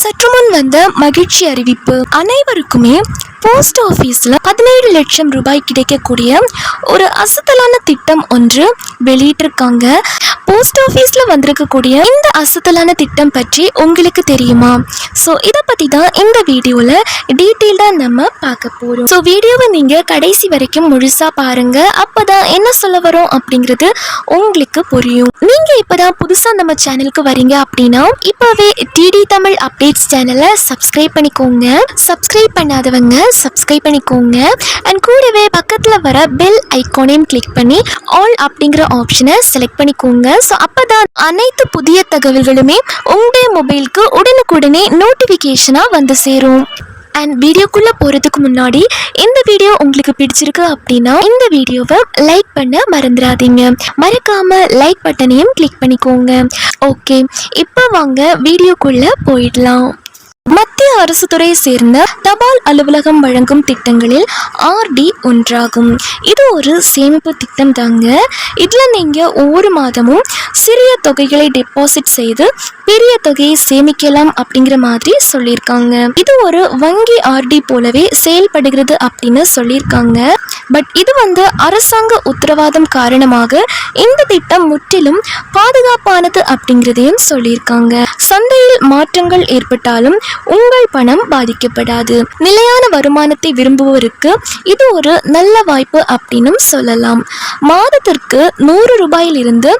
சற்றுமுன் வந்த மகிழ்ச்சி அறிவிப்பு. அனைவருக்குமே போஸ்ட் ஆஃபீஸில் 17 லட்சம் ரூபாய் கிடைக்கக்கூடிய ஒரு அசத்தலான திட்டம் ஒன்று வெளியிட்டிருக்காங்க. போஸ்ட் ஆஃபீஸில் வந்திருக்கக்கூடிய இந்த அசத்தலான திட்டம் பற்றி உங்களுக்கு தெரியுமா? ஸோ இதை பற்றி தான் இந்த வீடியோவில் டீட்டெயில்டாக நம்ம பார்க்க போகிறோம். ஸோ வீடியோவை நீங்கள் கடைசி வரைக்கும் முழுசாக பாருங்கள். அப்போ தான் என்ன சொல்ல வரோம் அப்படிங்கிறது உங்களுக்கு புரியும். நீங்கள் இப்போ தான் புதுசாக நம்ம சேனலுக்கு வரீங்க அப்படின்னா இப்போவே டிடி தமிழ் அப்டேட்ஸ் சேனலை சப்ஸ்கிரைப் பண்ணிக்கோங்க. சப்ஸ்கிரைப் பண்ணாதவங்க சப்ஸ்கிரைப் பண்ணிக்கோங்க. அண்ட் கூடவே பக்கத்தில் வர பெல் ஐக்கானையும் கிளிக் பண்ணி ஆல் அப்படிங்கிற ஆப்ஷனை செலக்ட் பண்ணிக்கோங்க. ஸோ அப்போ தான் அனைத்து புதிய தகவல்களுமே உங்களுடைய மொபைலுக்கு உடனுக்குடனே நோட்டிஃபிகேஷனாக வந்து சேரும். அண்ட் வீடியோக்குள்ளே போகிறதுக்கு முன்னாடி இந்த வீடியோ உங்களுக்கு பிடிச்சிருக்கு அப்படின்னா இந்த வீடியோவை லைக் பண்ண மறந்துடாதீங்க. மறக்காமல் லைக் பட்டனையும் கிளிக் பண்ணிக்கோங்க. ஓகே, இப்போ வாங்க வீடியோக்குள்ளே போயிடலாம். மத்திய அரசு துறையை சேர்ந்த தபால் அலுவலகம் வழங்கும் திட்டங்களில் ஆர்டி ஒன்றாகும். இது ஒரு சேமிப்பு திட்டம் தாங்க. இதில் நீங்கள் ஒவ்வொரு மாதமும் சிறிய தொகைகளை டெபாசிட் செய்து பெரிய தொகையை சேமிக்கலாம் அப்படிங்கிற மாதிரி சொல்லியிருக்காங்க. இது ஒரு வங்கி ஆர்டி போலவே செயல்படுகிறது அப்படின்னு சொல்லியிருக்காங்க. பட் இது அரசாங்க உத்தரவாதம் காரணமாக இந்த திட்டம் முற்றிலும் பாதுகாப்பானது அப்படிங்கிறதையும் சொல்லியிருக்காங்க. சந்தையில் மாற்றங்கள் ஏற்பட்டாலும் உங்கள் பணம் பாதிக்கப்படாது. நிலையான வருமானத்தை விரும்புவோருக்கு இது ஒரு நல்ல வாய்ப்பு அப்படின்னும் சொல்லலாம். மாதத்திற்கு 100 ரூபாயிலிருந்து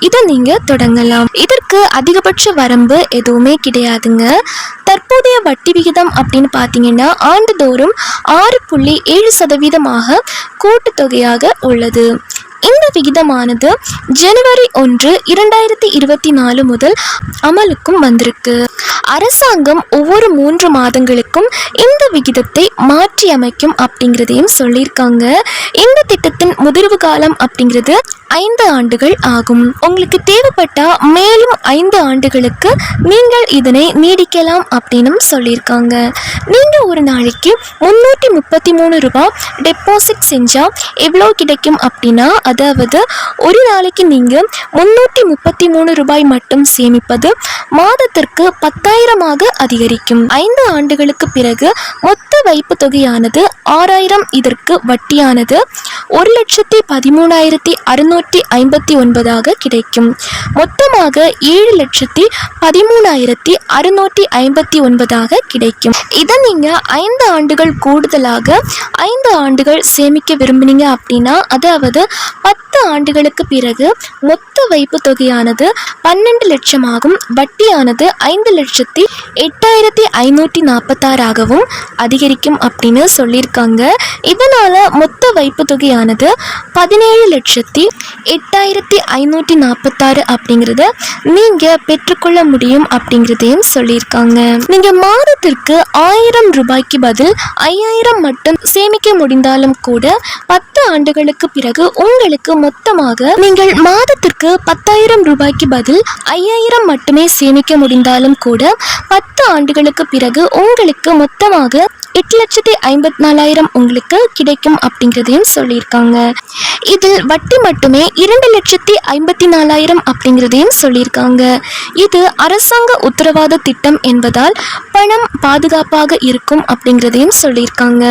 இதை நீங்க தொடங்கலாம். இதற்கு அதிகபட்ச வரம்பு எதுவுமே கிடையாதுங்க. தற்போதைய வட்டி விகிதம் அப்படின்னு பார்த்தீங்கன்னா ஆண்டுதோறும் 6.7% கூட்டுத்தொகையாக உள்ளது. இந்த விகிதமானது ஜனவரி 1, 2024 முதல் அமலுக்கும் வந்திருக்கு. அரசாங்கம் ஒவ்வொரு 3 மாதங்களுக்கும் இந்த விகிதத்தை மாற்றி அமைக்கும் அப்படிங்கிறதையும் சொல்லியிருக்காங்க. இந்த திட்டத்தின் முதிர்வு காலம் அப்படிங்கிறது 5 ஆண்டுகள் ஆகும். உங்களுக்கு தேவைப்பட்டா மேலும் 5 ஆண்டுகளுக்கு நீங்கள் இதனை நீடிக்கலாம் அப்படின்னு சொல்லியிருக்காங்க. நீங்கள் ஒரு நாளைக்கு 333 ரூபாய் டெபாசிட் செஞ்சால் எவ்வளோ கிடைக்கும் அப்படின்னா, அதாவது ஒரு நாளைக்கு நீங்கள் 333 ரூபாய் மட்டும் சேமிப்பது மாதத்திற்கு 10,000 அதிகரிக்கும். 5 ஆண்டுகளுக்கு பிறகு மொத்த வைப்பு தொகையானது 6,000. இதற்கு வட்டியானது 1,13,659 கிடைக்கும். மொத்தமாக 7,13,659 கிடைக்கும். இதை நீங்கள் 5 ஆண்டுகள் கூடுதலாக 5 ஆண்டுகள் சேமிக்க விரும்பினீங்க அப்படின்னா, அதாவது 10 ஆண்டுகளுக்கு பிறகு மொத்த வைப்பு தொகையானது 12 லட்சம் ஆகும். வட்டியானது 5,08,546 அதிகரிக்கும் அப்படின்னு சொல்லியிருக்காங்க. இதனால மொத்த வைப்பு தொகையானது 17,08,546 அப்படிங்கிறத நீங்க பெற்றுக்கொள்ள முடியும் அப்படிங்கிறதையும் சொல்லியிருக்காங்க. நீங்க மாதத்திற்கு 1000 ரூபாய்க்கு பதில் 5,000 மட்டும் சேமிக்க முடிந்தாலும் கூட 10 ஆண்டுகளுக்கு பிறகு உங்களுக்கு மொத்தமாக நீங்கள் மாதத்திற்கு 10,000 ரூபாய்க்கு பதில் 5,000 மட்டுமே சேமிக்க முடிந்தாலும் கூட 10 ஆண்டுகளுக்கு பிறகு உங்களுக்கு மொத்தமாக 8,54,000 உங்களுக்கு கிடைக்கும் அப்படிங்கிறதையும் சொல்லியிருக்காங்க. இதில் வட்டி மட்டுமே 2,54,000 அப்படிங்கிறதையும் சொல்லியிருக்காங்க. இது அரசாங்க உத்தரவாத திட்டம் என்பதால் பணம் பாதுகாப்பாக இருக்கும் அப்படிங்கிறதையும் சொல்லியிருக்காங்க.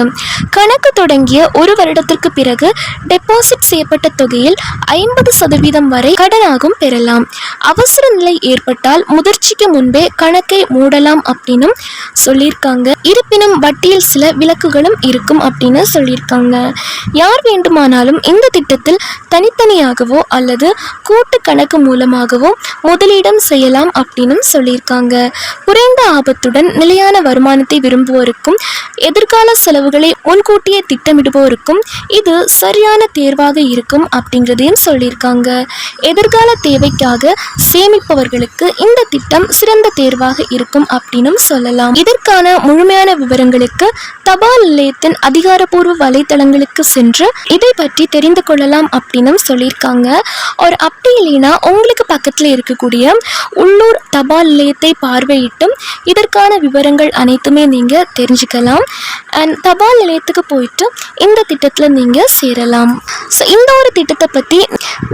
கணக்கு தொடங்கிய 1 வருடத்திற்கு பிறகு டெபாசிட் செய்யப்பட்ட தொகையில் 50% வரை கடனாகவும் பெறலாம். அவசர நிலை ஏற்பட்டால் முதிர்ச்சிக்கு முன்பே கணக்கை மூடலாம் அப்படின்னும் சொல்லியிருக்காங்க. இருப்பினும் வட்டியில் சில விலக்குகளும் இருக்கும் அப்படின்னு சொல்லியிருக்காங்க. யார் வேண்டுமானாலும் இந்த திட்டத்தில் தனித்தனியாகவோ அல்லது கூட்டு கணக்கு மூலமாகவோ முதலீடம் செய்யலாம் அப்படின்னு சொல்லியிருக்காங்க. குறைந்த ஆபத்துடன் நிலையான வருமானத்தை விரும்புவோருக்கும் எதிர்கால செலவுகளை முன்கூட்டியே திட்டமிடுவோருக்கும் இது சரியான தேர்வாக இருக்கும் அப்படிங்கிறதையும் சொல்லியிருக்காங்க. எதிர்கால தேவைக்காக சேமிப்பவர்களுக்கு இந்த திட்டம் சிறந்த தேர்வாக இருக்கும் அப்படின்னு சொல்லலாம். இதற்கான முழுமையான விவரங்களுக்கு தபால் நிலையத்தின் அதிகாரப்பூர்வ வலைத்தளங்களுக்கு சென்று இதை பற்றி தெரிந்து கொள்ளலாம் அப்படின்னு சொல்லியிருக்காங்க. ஒரு அப்படி இல்லைன்னா உங்களுக்கு பக்கத்தில் இருக்கக்கூடிய உள்ளூர் தபால் நிலையத்தை பார்வையிட்டும் இதற்கான விவரங்கள் அனைத்துமே நீங்கள் தெரிஞ்சுக்கலாம். அண்ட் தபால் நிலையத்துக்கு போயிட்டு இந்த திட்டத்தில் நீங்கள் சேரலாம். ஸோ இந்த ஒரு இந்த திட்டத்தை பற்றி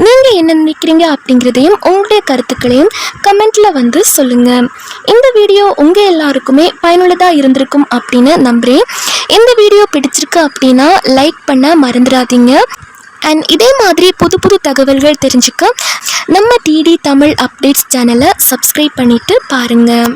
நீங்கள் என்ன நினைக்கிறீங்க அப்படிங்கிறதையும் உங்களுடைய கருத்துக்களையும் கமெண்ட்டில் வந்து சொல்லுங்கள். இந்த வீடியோ உங்கள் எல்லாருக்குமே பயனுள்ளதாக இருந்திருக்கும் அப்படின்னு நம்புகிறேன். இந்த வீடியோ பிடிச்சிருக்கு அப்படின்னா லைக் பண்ண மறந்துடாதீங்க. அண்ட் இதே மாதிரி புது புது தகவல்கள் தெரிஞ்சுக்க நம்ம டிடி தமிழ் அப்டேட்ஸ் சேனலை சப்ஸ்கிரைப் பண்ணிவிட்டு பாருங்கள்.